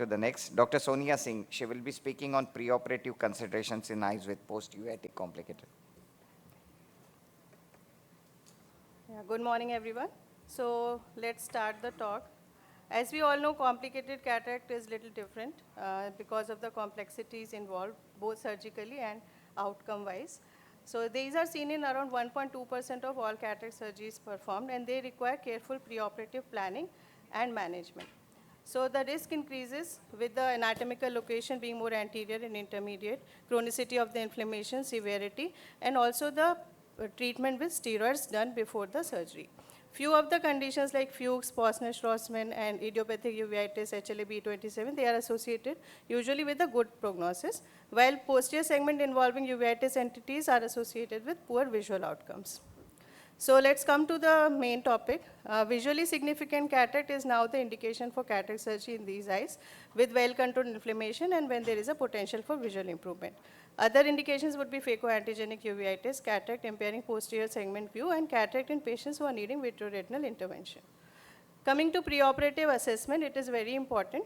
to the next. Dr. Sonia Singh, she will be speaking on preoperative considerations in eyes with post-uveitic complicated. Yeah, good morning, everyone. So let's start the talk. As we all know, complicated cataract is little different because of the complexities involved, both surgically and outcome-wise. So these are seen in around 1.2% of all cataract surgeries performed, and they require careful preoperative planning and management. So the risk increases with the anatomical location being more anterior and intermediate, chronicity of the inflammation, severity, and also the treatment with steroids done before the surgery. Few of the conditions like Fuchs, Posner-Schwarzman, and idiopathic uveitis, HLA-B27, they are associated usually with a good prognosis, while posterior segment involving uveitis entities are associated with poor visual outcomes. So let's come to the main topic. Visually significant cataract is now the indication for cataract surgery in these eyes with well-controlled inflammation and when there is a potential for visual improvement. Other indications would be phacoantigenic uveitis, cataract impairing posterior segment view, and cataract in patients who are needing vitreoretinal intervention. Coming to preoperative assessment, it is very important.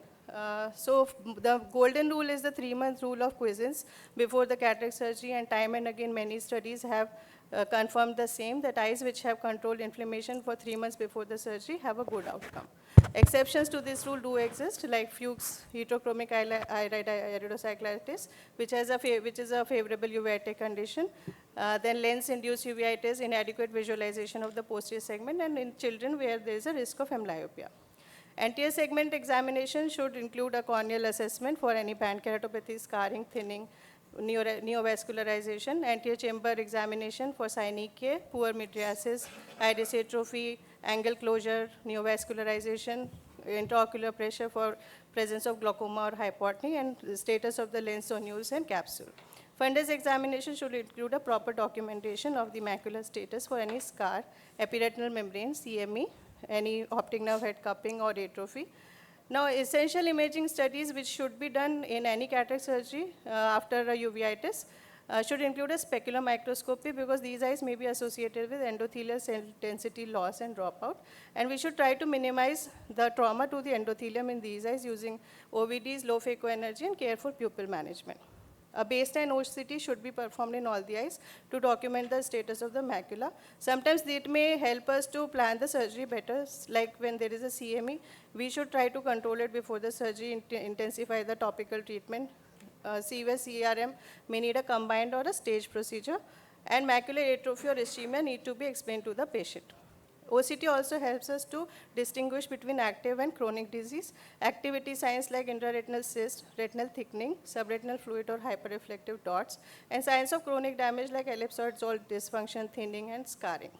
So the golden rule is the 3-month rule of quiescence before the cataract surgery, and time and again many studies have confirmed the same, that eyes which have controlled inflammation for 3 months before the surgery have a good outcome. Exceptions to this rule do exist, like Fuchs heterochromic iridocyclitis, which is a favorable uveitic condition. Then lens-induced uveitis, inadequate visualization of the posterior segment, and in children where there is a risk of amblyopia. Anterior segment examination should include a corneal assessment for any band keratopathy, scarring, thinning, neovascularization, anterior chamber examination for synechia, poor mydriasis, iris atrophy, angle closure, neovascularization, intraocular pressure for presence of glaucoma or hypotony, and status of the lens zonules and capsule. Fundus examination should include a proper documentation of the macular status for any scar, epiretinal membrane, CME, any optic nerve head cupping or atrophy. Now, essential imaging studies which should be done in any cataract surgery after a uveitis should include a specular microscopy, because these eyes may be associated with endothelial cell density loss and dropout. And we should try to minimize the trauma to the endothelium in these eyes using OVDs, low phacoenergy, and careful pupil management. A baseline OCT should be performed in all the eyes to document the status of the macula. Sometimes it may help us to plan the surgery better, like when there is a CME, we should try to control it before the surgery, intensify the topical treatment. CVS, CRM may need a combined or a staged procedure, and macular atrophy or ischemia need to be explained to the patient. OCT also helps us to distinguish between active and chronic disease. Activity signs like intraretinal cyst, retinal thickening, subretinal fluid or hyperreflective dots, and signs of chronic damage like ellipsoid dysfunction, thinning, and scarring.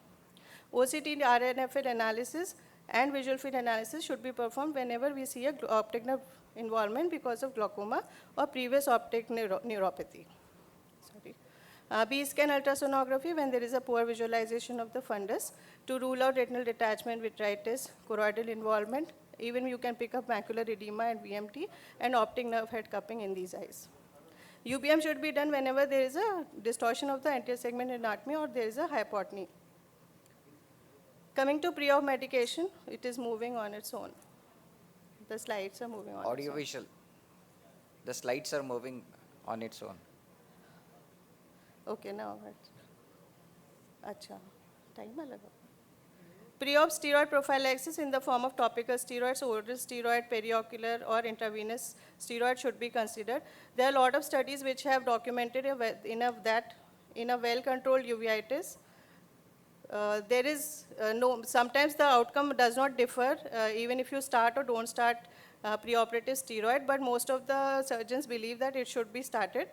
OCT RNFL analysis and visual field analysis should be performed whenever we see a optic nerve involvement because of glaucoma or previous optic neuropathy. B-scan ultrasonography when there is a poor visualization of the fundus to rule out retinal detachment, vitritis, choroidal involvement. Even you can pick up macular edema and VMT and optic nerve head cupping in these eyes. UBM should be done whenever there is a distortion of the anterior segment anatomy or there is a hypotony. Coming to pre-op medication, it is moving on its own. The slides are moving on. Audiovisual. The slides are moving on its own. Okay, now what? Acha, time laga. Pre-op steroid prophylaxis in the form of topical steroids, oral steroid, periocular, or intravenous steroid should be considered. There are a lot of studies which have documented in a well-controlled uveitis. There is sometimes the outcome does not differ even if you start or don't start preoperative steroid, but most of the surgeons believe that it should be started.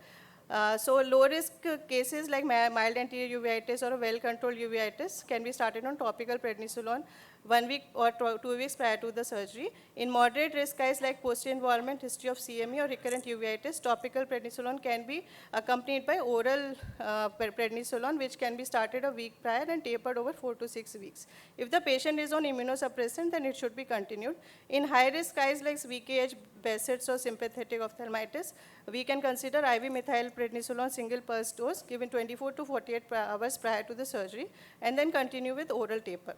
So low-risk cases like mild anterior uveitis or a well-controlled uveitis can be started on topical prednisolone 1 week or 2 weeks prior to the surgery. In moderate risk eyes like posterior involvement, history of CME or recurrent uveitis, topical prednisolone can be accompanied by oral prednisolone, which can be started a week prior and tapered over 4 to 6 weeks. If the patient is on immunosuppressant, then it should be continued. In high-risk eyes like VKH, Behçet's or sympathetic ophthalmitis, we can consider IV methyl prednisolone single pulse dose given 24 to 48 hours prior to the surgery, and then continue with oral taper.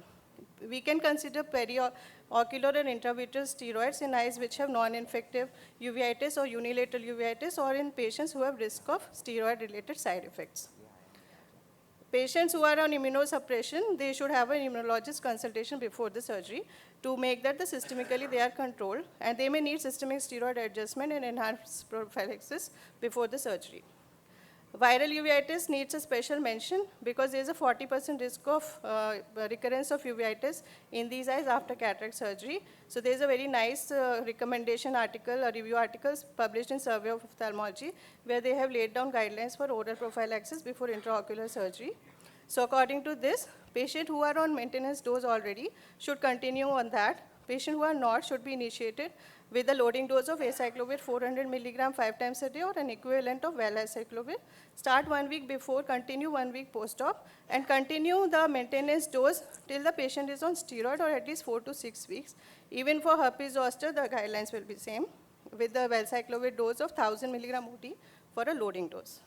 we can consider periocular and intravitreal steroids in eyes which have non-infective uveitis or unilateral uveitis, or in patients who have risk of steroid-related side effects. Patients who are on immunosuppression, they should have an immunologist consultation before the surgery to make that the systemically they are controlled, and they may need systemic steroid adjustment and enhanced prophylaxis before the surgery. Viral uveitis needs a special mention because there is a 40% risk of recurrence of uveitis in these eyes after cataract surgery. So there is a very nice recommendation article or review articles published in Survey of Ophthalmology where they have laid down guidelines for oral prophylaxis before intraocular surgery. So according to this, patients who are on maintenance dose already should continue on that. Patients who are not should be initiated with a loading dose of acyclovir 400 milligram 5 times a day or an equivalent of valacyclovir. Start 1 week before, continue 1 week post-op, and continue the maintenance dose till the patient is on steroid or at least 4 to 6 weeks. Even for herpes zoster, the guidelines will be same with the valacyclovir dose of 1000 milligram OD for a loading dose.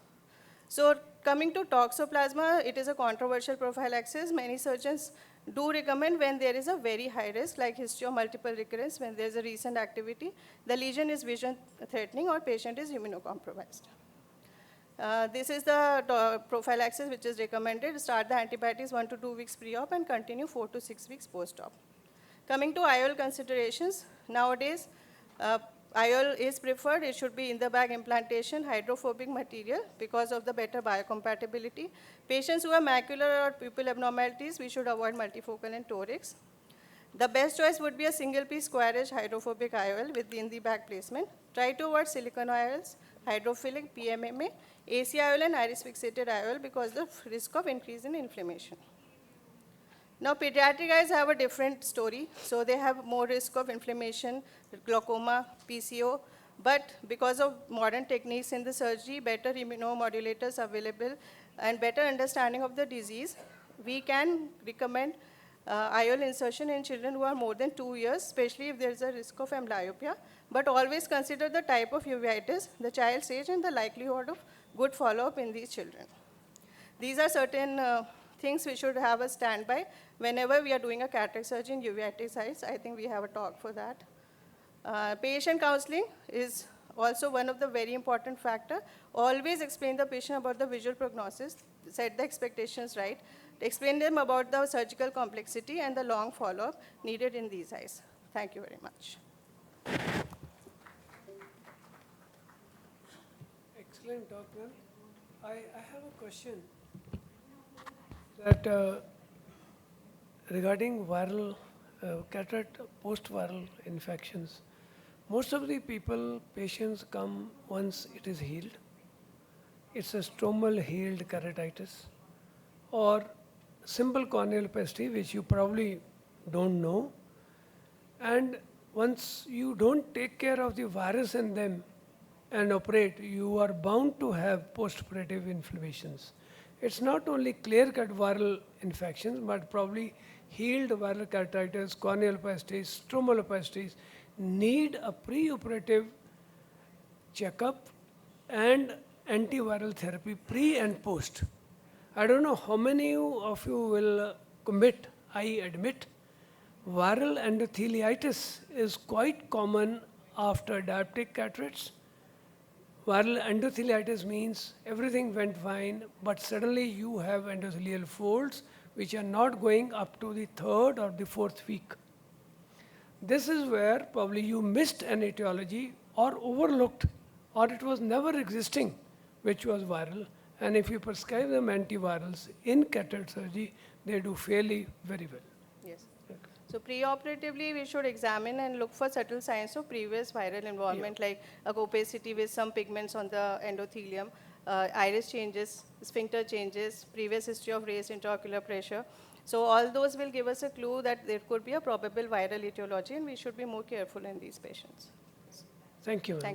So coming to toxoplasma, it is a controversial prophylaxis. Many surgeons do recommend when there is a very high risk, like history of multiple recurrence, when there is a recent activity, the lesion is vision threatening or patient is immunocompromised. This is the prophylaxis which is recommended. Start the antibiotics 1 to 2 weeks pre-op and continue 4 to 6 weeks post-op. Coming to IOL considerations, nowadays, IOL is preferred. It should be in the bag implantation, hydrophobic material because of the better biocompatibility. Patients who have macular or pupil abnormalities, we should avoid multifocal and torics. The best choice would be a single-piece square-edge hydrophobic IOL with in-the-bag placement. Try to avoid silicone IOLs, hydrophilic, PMMA, AC IOL, and iris-fixated IOL because of risk of increase in inflammation. Now, pediatric eyes have a different story. So they have more risk of inflammation, glaucoma, PCO. But because of modern techniques in the surgery, better immunomodulators available, and better understanding of the disease, we can recommend IOL insertion in children who are more than 2 years, especially if there is a risk of amblyopia. But always consider the type of uveitis, the child's age, and the likelihood of good follow-up in these children. These are certain things we should have a standby whenever we are doing a cataract surgery in uveitis eyes. I think we have a talk for that. Patient counseling is also one of the very important factor. Always explain the patient about the visual prognosis, set the expectations right, explain them about the surgical complexity and the long follow-up needed in these eyes. Thank you very much. Excellent talk, ma'am. I have a question that regarding viral cataract post-viral infections. Most of the patients come once it is healed. It's a stromal healed keratitis or simple corneal opacity, which you probably don't know. And once you don't take care of the virus in them and operate, you are bound to have postoperative inflammations. It's not only clear-cut viral infections, but probably healed viral keratitis, corneal opacities, stromal opacities need a preoperative checkup and antiviral therapy pre and post. I don't know how many of you will commit, I admit, viral endotheliitis is quite common after diabetic cataracts. Viral endotheliitis means everything went fine, but suddenly you have endothelial folds which are not going up to the 3rd or the 4th week. This is where probably you missed an etiology or overlooked, or it was never existing, which was viral. And if you prescribe them antivirals in cataract surgery, they do fairly very well. Yes. So preoperatively, we should examine and look for subtle signs of previous viral involvement, like opacity with some pigments on the endothelium, iris changes, sphincter changes, previous history of raised intraocular pressure. So all those will give us a clue that there could be a probable viral etiology, and we should be more careful in these patients. Thank you. Thank